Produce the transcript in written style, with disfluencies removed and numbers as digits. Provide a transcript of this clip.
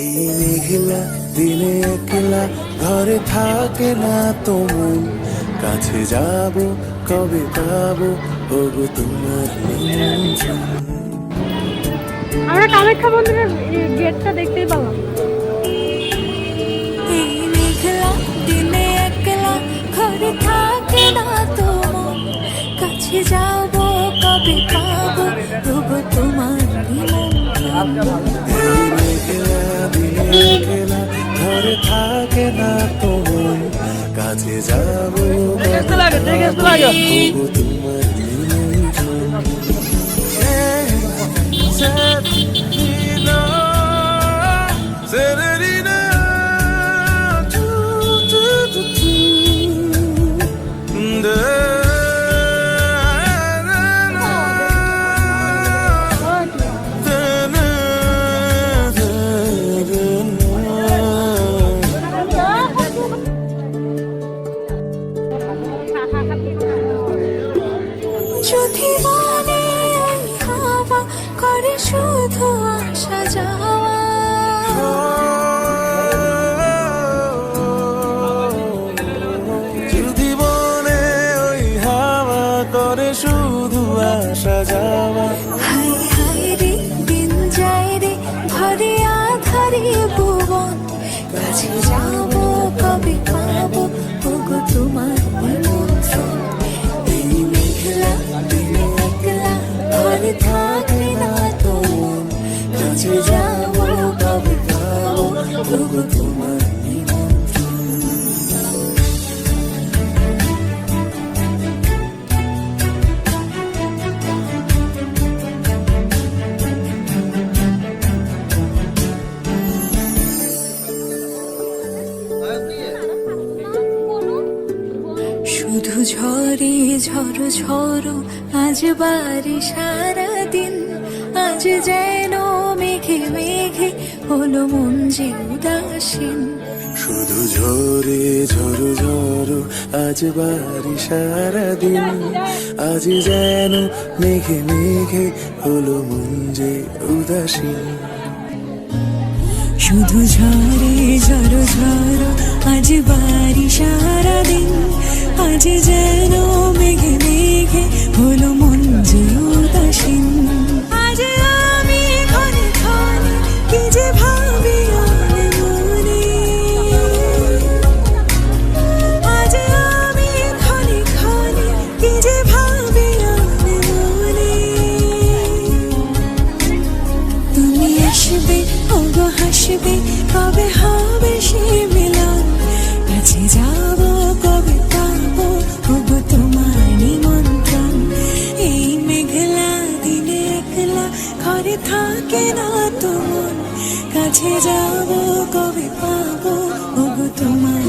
এই মেঘলা দিনে একলা ঘরে থাকে না তো মন, কাছে যাব কবে পাবো ওগো তোমার নিমন্ত্রণ। আমরা কামাখ্যা মন্দিরের গেটটা দেখতেই পেলাম। এই মেঘলা দিনে একলা ঘরে থাকে না তো মন, কাছে যাব কবে পাবো ওগো তোমার নিমন্ত্রণ। এই মেঘলা দিনে একলা ঘরে থাকে না তো মন, কাছে যাব কবে পাবো ওগো তোমার নিমন্ত্রণ। যদি মনে হাওয়া করে শুধু আসা যাওয়া, যদি মনে ওই হাওয়া করে শুধু আসা যাওয়া, হাই হাই রে দিন যায় রে ঘরে আধারে ভুবন, কাছে যাব কবে পাবো ওগো তোমার নিমন্ত্রণ। এই মেঘলা দিনে একলা ঘরে থাকে না তো মন, কাছে যাব কবে পাবো ওগো তোমার নিমন্ত্রণ। শুধু ঝরে ঝড়ো ঝড়ো আজ বাড়ি সারাদিন, আজ যেন মেঘে মেঘে হলো মন যে উদাসীন। শুধু ঝরে ঝড়ো ঝড়ো আজ বাড়ি সারাদিন, আজ যেন মেঘে মেঘে হলো মন যে উদাসীন। শুধু ঝরে ঝড়ো ঝড়ো আজ বাড়ি সারাদিন, আজ যেন মেঘে মেঘে হলো মন যে উদাসীন। আজ আমি ঘরে ঘরে কি যে ভাবি আর মনে, আজ আমি ঘরে ঘরে কি যে ভাবি আর মনে। তুমি আসবে ওগো হাসবে কবে হবে সে মিলন, কাছে যাব কবে পাবো ওগো তোমার নিমন্ত্রণ। এই মেঘলা দিনে একলা ঘরে থাকে না তো মন, কাছে যাব কবে পাবো ওগো তোমার